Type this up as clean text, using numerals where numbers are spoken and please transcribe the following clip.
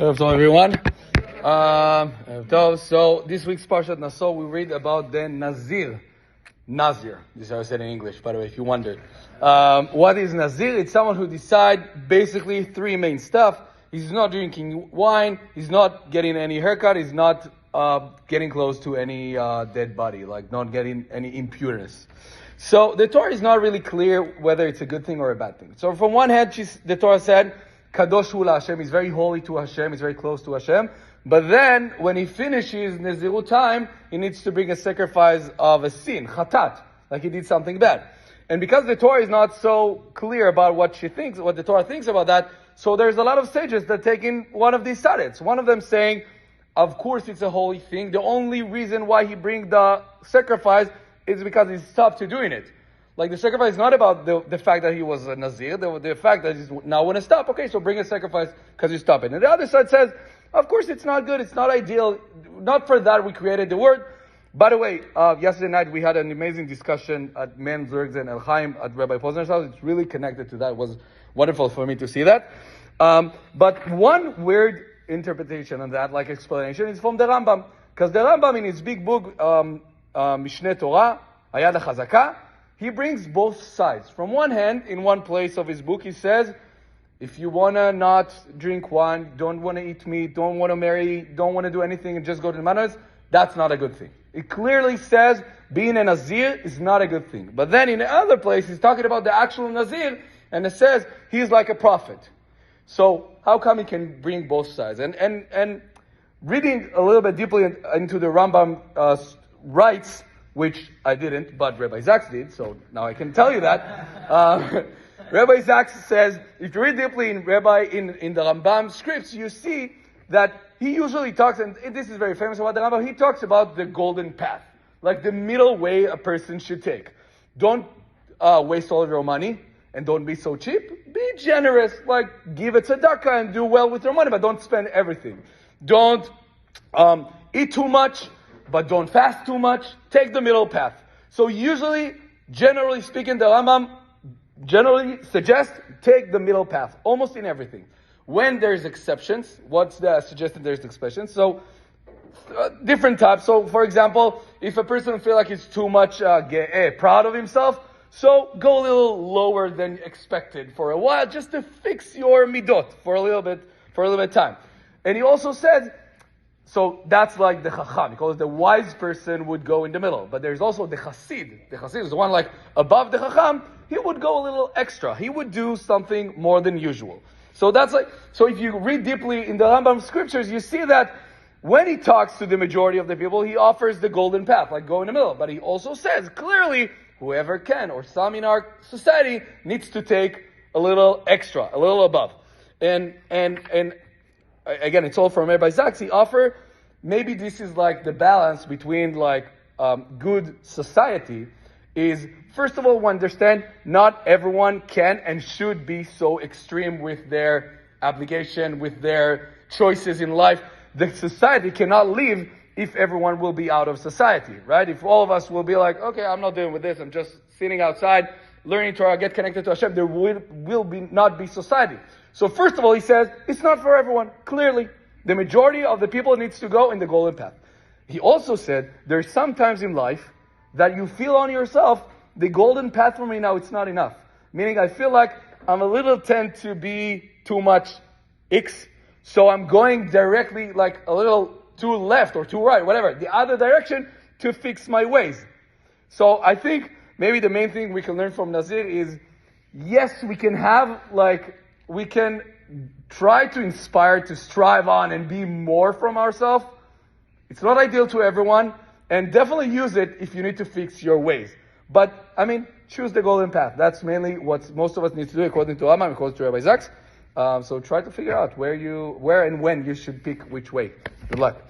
Hello everyone. So this week's Parshat Naso, we read about the Nazir. Nazir. This is how I said in English, by the way, if you wondered. What is Nazir? It's someone who decides basically three main stuff. He's not drinking wine. He's not getting any haircut. He's not getting close to any dead body, like not getting any impurities. So the Torah is not really clear whether it's a good thing or a bad thing. So from one hand, the Torah said, Kadosh hu Hashem, he's very holy to Hashem, he's very close to Hashem. But then, when he finishes Nazirut time, he needs to bring a sacrifice of a sin, chatat, like he did something bad. And because the Torah is not so clear about what the Torah thinks about that, so there's a lot of sages that take in one of these sides. One of them saying, of course it's a holy thing. The only reason why he brings the sacrifice is because he stopped doing it. Like the sacrifice is not about the fact that he was a Nazir, the fact that he's now want to stop. Okay, so bring a sacrifice because you stop it. And the other side says, of course it's not good, it's not ideal. Not for that we created the word. By the way, yesterday night we had an amazing discussion at Men Zurgs and El Chaim at Rabbi Posner's house. It's really connected to that. It was wonderful for me to see that. But one weird interpretation on that, like explanation, is from the Rambam. Because the Rambam in his big book, Mishneh Torah, Hayad HaChazaka, he brings both sides. From one hand, in one place of his book, he says, if you want to not drink wine, don't want to eat meat, don't want to marry, don't want to do anything and just go to the mountains, that's not a good thing. It clearly says being a Nazir is not a good thing. But then in the other place, he's talking about the actual Nazir, and it says he's like a prophet. So how come he can bring both sides? And reading a little bit deeply into the Rambam writes, which I didn't, but Rabbi Zaks did, so now I can tell you that. Rabbi Zaks says, if you read deeply in the Rambam scripts, you see that he usually talks, and this is very famous about the Rambam, he talks about the golden path, like the middle way a person should take. Don't waste all of your money, and don't be so cheap. Be generous, like give it tzedakah and do well with your money, but don't spend everything. Don't eat too much, but don't fast too much. Take the middle path. So usually, generally speaking, the Rambam generally suggests take the middle path, almost in everything. When there's exceptions, what's the suggested there's exceptions? So, different types. So, for example, if a person feels like he's too much proud of himself, so go a little lower than expected for a while, just to fix your midot for a little bit of time. And he also said, so that's like the Chacham, because the wise person would go in the middle. But there's also the Chassid. The Chassid is the one like above the Chacham. He would go a little extra. He would do something more than usual. So if you read deeply in the Rambam scriptures, you see that when he talks to the majority of the people, he offers the golden path, like go in the middle. But he also says clearly, whoever can, or some in our society, needs to take a little extra, a little above. And again, it's all from Rabbi Zaks. He offer, maybe this is like the balance between like good society is, first of all, we understand not everyone can and should be so extreme with their obligation, with their choices in life. The society cannot live if everyone will be out of society, right? If all of us will be like, okay, I'm not dealing with this, I'm just sitting outside, learning Torah, get connected to Hashem, there will not be society. So first of all, he says, it's not for everyone. Clearly, the majority of the people needs to go in the golden path. He also said, there's some times in life that you feel on yourself, the golden path for me now, it's not enough. Meaning I feel like I'm a little tend to be too much X, so I'm going directly like a little too left or too right, whatever, the other direction to fix my ways. So I think maybe the main thing we can learn from Nazir is, yes, we can try to inspire, to strive on and be more from ourselves. It's not ideal to everyone, and definitely use it if you need to fix your ways. But, choose the golden path. That's mainly what most of us need to do according to Rambam, according to Rabbi Zaks. So try to figure out where and when you should pick which way. Good luck.